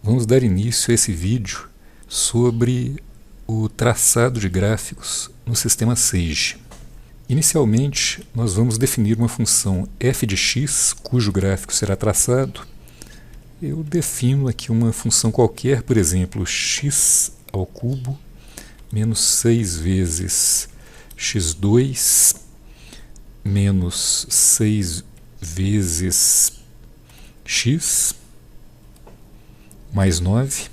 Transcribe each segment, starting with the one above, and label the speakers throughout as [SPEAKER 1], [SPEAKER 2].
[SPEAKER 1] Vamos dar início a esse vídeo sobre o traçado de gráficos no sistema Sage. Inicialmente, nós vamos definir uma função f de x, cujo gráfico será traçado. Eu defino aqui uma função qualquer, por exemplo, x ao cubo menos 6 vezes x2 menos 6 vezes x mais 9.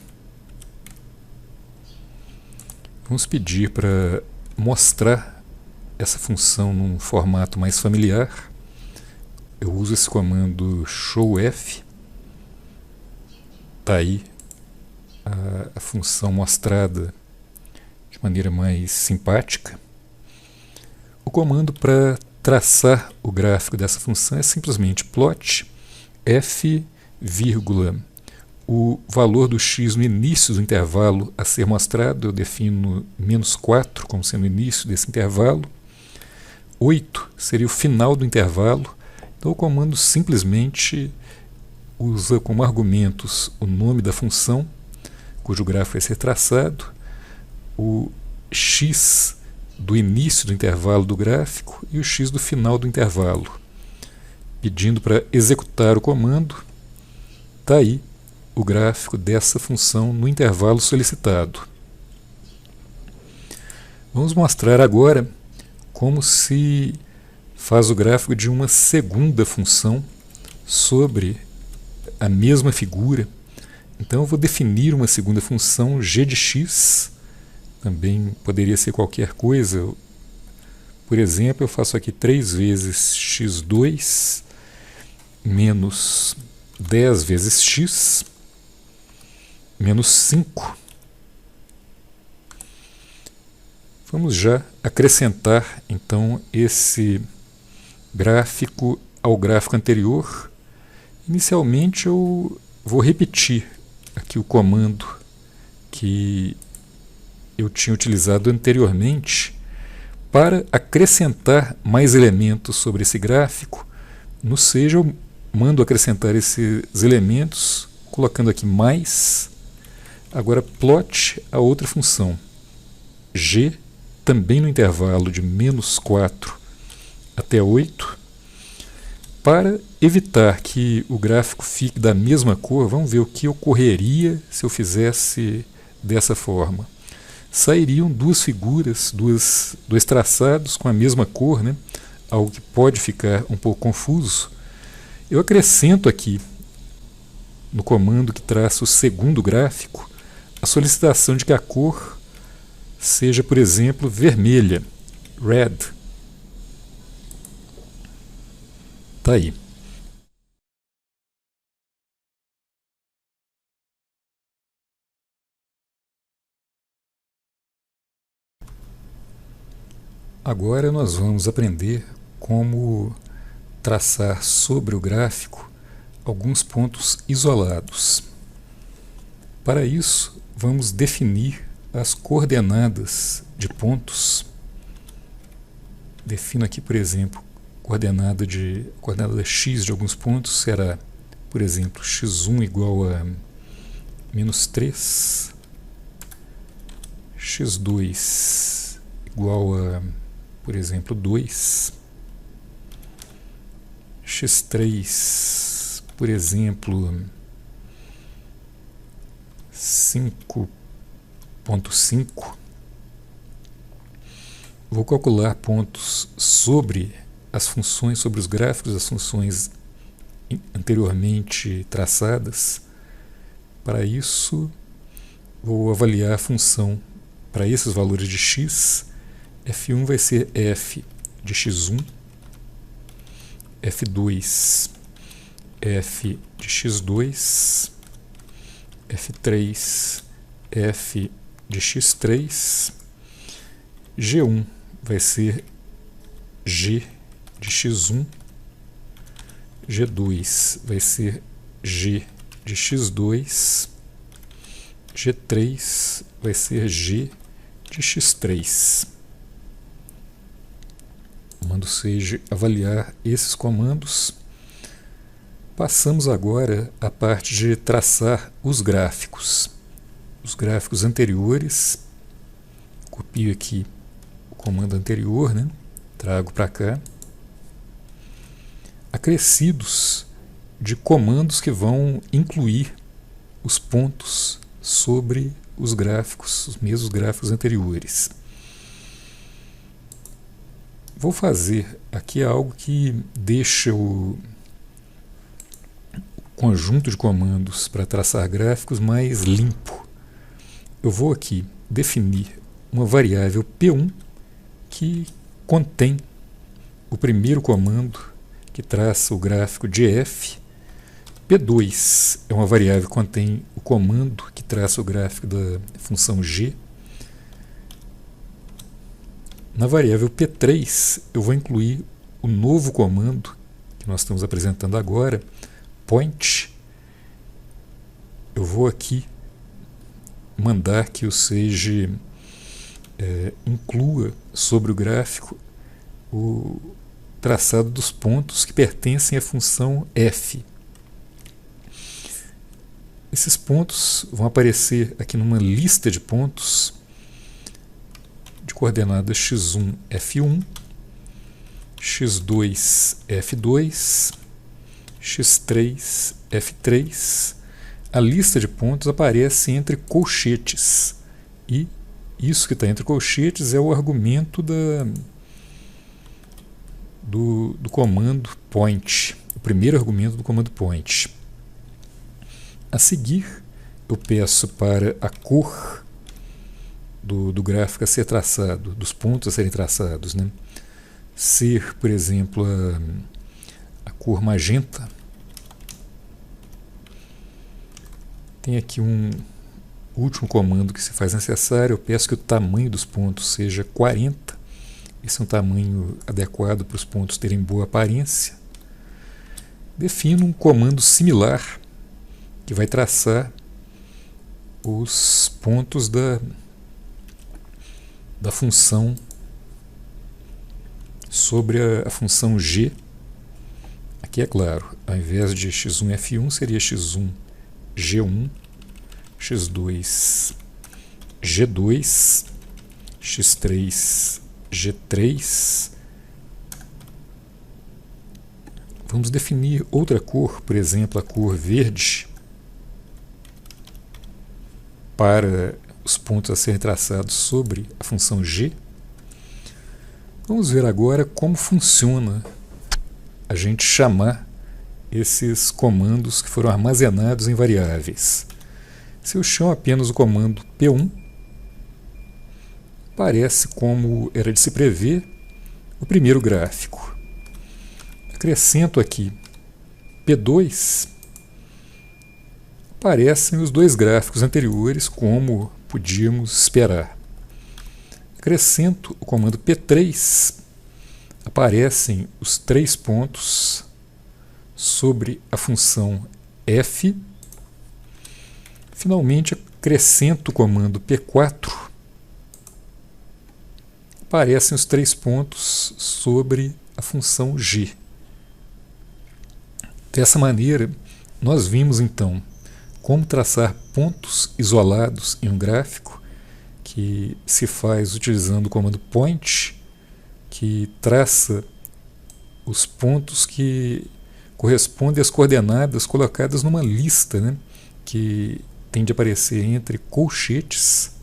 [SPEAKER 1] Vamos pedir para mostrar essa função num formato mais familiar. Eu uso esse comando showF. Está aí a função mostrada de maneira mais simpática. O comando para traçar o gráfico dessa função é simplesmente plot f, o valor do x no início do intervalo a ser mostrado. Eu defino menos 4 como sendo o início desse intervalo. 8 seria o final do intervalo. Então o comando simplesmente usa como argumentos o nome da função, cujo gráfico vai ser traçado, o x do início do intervalo do gráfico e o x do final do intervalo. Pedindo para executar o comando, está aí o gráfico dessa função no intervalo solicitado. Vamos mostrar agora como se faz o gráfico de uma segunda função sobre a mesma figura. Então eu vou definir uma segunda função g de x, também poderia ser qualquer coisa. Por exemplo, eu faço aqui 3 vezes x2 menos 10 vezes x menos 5. Vamos já acrescentar então esse gráfico ao gráfico anterior. Inicialmente eu vou repetir aqui o comando que eu tinha utilizado anteriormente para acrescentar mais elementos sobre esse gráfico. No Sage eu mando acrescentar esses elementos colocando aqui mais. Agora plot a outra função, g, também no intervalo de menos 4 até 8. Para evitar que o gráfico fique da mesma cor, vamos ver o que ocorreria se eu fizesse dessa forma. Sairiam duas figuras, dois traçados com a mesma cor, né? Algo que pode ficar um pouco confuso. Eu acrescento aqui, no comando que traça o segundo gráfico, a solicitação de que a cor seja, por exemplo, vermelha, red. Está aí. Agora nós vamos aprender como traçar sobre o gráfico alguns pontos isolados. Para isso, vamos definir as coordenadas de pontos. Defino aqui, por exemplo, coordenada x de alguns pontos será, por exemplo, x1 igual a menos 3, x2 igual a, por exemplo, 2, x3, por exemplo, 5,5. Vou calcular pontos sobre as funções, sobre os gráficos das funções anteriormente traçadas. Para isso, vou avaliar a função para esses valores de x. f1 vai ser f de x1, f2 f de x2, f3 f de x3, g1 vai ser g de x1, g2 vai ser g de x2, g3 vai ser g de x3. Comando Sage avaliar esses comandos. Passamos agora à parte de traçar os gráficos. Os gráficos anteriores. Copio aqui o comando anterior, né? Trago para cá. Acrescidos de comandos que vão incluir os pontos sobre os gráficos, os mesmos gráficos anteriores. Vou fazer aqui algo que deixa o conjunto de comandos para traçar gráficos mais limpo. Eu vou aqui definir uma variável P1 que contém o primeiro comando que traça o gráfico de F. P2 é uma variável que contém o comando que traça o gráfico da função G. Na variável P3 eu vou incluir o novo comando que nós estamos apresentando agora, point. Eu vou aqui mandar que o Sage inclua sobre o gráfico o traçado dos pontos que pertencem à função f. Esses pontos vão aparecer aqui numa lista de pontos de coordenadas x1, f1, x2, f2, x3, f3. A lista de pontos aparece entre colchetes e isso que está entre colchetes é o argumento do comando point, o primeiro argumento do comando point. A seguir, eu peço para a cor do gráfico a ser traçado, dos pontos a serem traçados, né? Ser, por exemplo, a cor magenta. Tem aqui um último comando que se faz necessário. Eu peço que o tamanho dos pontos seja 40. Esse é um tamanho adequado para os pontos terem boa aparência. Defino um comando similar que vai traçar os pontos da função sobre a função g. Aqui é claro, ao invés de x1, f1, seria x1, g1, x2, g2, x3, g3. Vamos definir outra cor, por exemplo, a cor verde, para os pontos a serem traçados sobre a função g. Vamos ver agora como funciona a gente chamar esses comandos que foram armazenados em variáveis. Se eu chamo apenas o comando P1, aparece, como era de se prever, o primeiro gráfico. Acrescento aqui P2, aparecem os dois gráficos anteriores, como podíamos esperar. Acrescento o comando P3, aparecem os 3 pontos sobre a função f. Finalmente, acrescento o comando P4, aparecem os 3 pontos sobre a função g. Dessa maneira, nós vimos então como traçar pontos isolados em um gráfico, que se faz utilizando o comando point, que traça os pontos que correspondem às coordenadas colocadas numa lista, né, que tem de aparecer entre colchetes.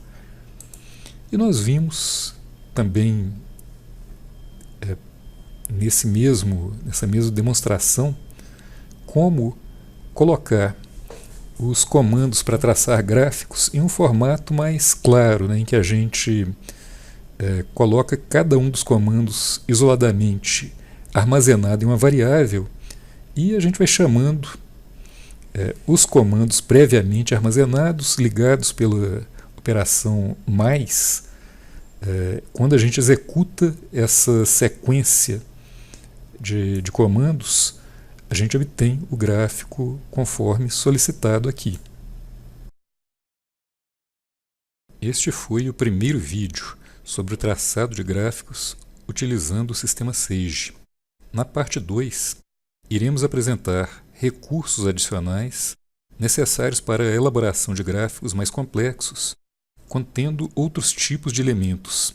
[SPEAKER 1] E nós vimos também, nessa mesma demonstração, como colocar os comandos para traçar gráficos em um formato mais claro, né, em que a gente coloca cada um dos comandos isoladamente armazenado em uma variável e a gente vai chamando os comandos previamente armazenados, ligados pela operação mais. Quando a gente executa essa sequência de comandos, a gente obtém o gráfico conforme solicitado aqui. Este foi o primeiro vídeo sobre o traçado de gráficos utilizando o sistema Sage. Na parte 2, iremos apresentar recursos adicionais necessários para a elaboração de gráficos mais complexos, contendo outros tipos de elementos,